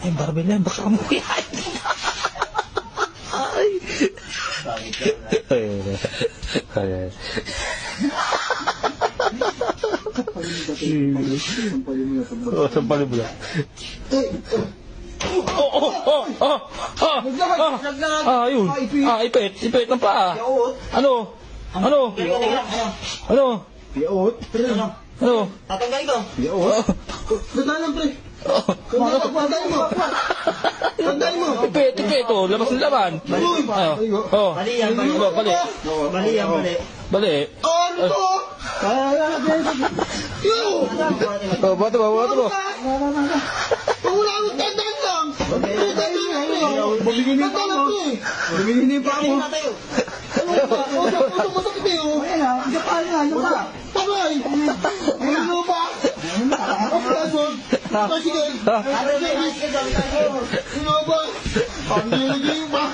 Ay, barbell yan, baka mo yan. Ay. Ay. Sampalin mo yan. Yun. Ipit ng paa. Ano? Piot. Ano? Tatanggalin ko. Piot. Nagdalang pre. Pagday mo. Pagday mo. Ipit. Oh, labas ng laban. Oh. Bali yan, bali. Bali. Bali yan, bali. Bali. Ano to? Oh, bato ba? Wala akong tandaan lang. Bumili pa mo. Bumili pa mo. Ano masakit eh oh. Tagay. Ano ba? Operasyon. Sige. Ano ba? Pag-iligay ba?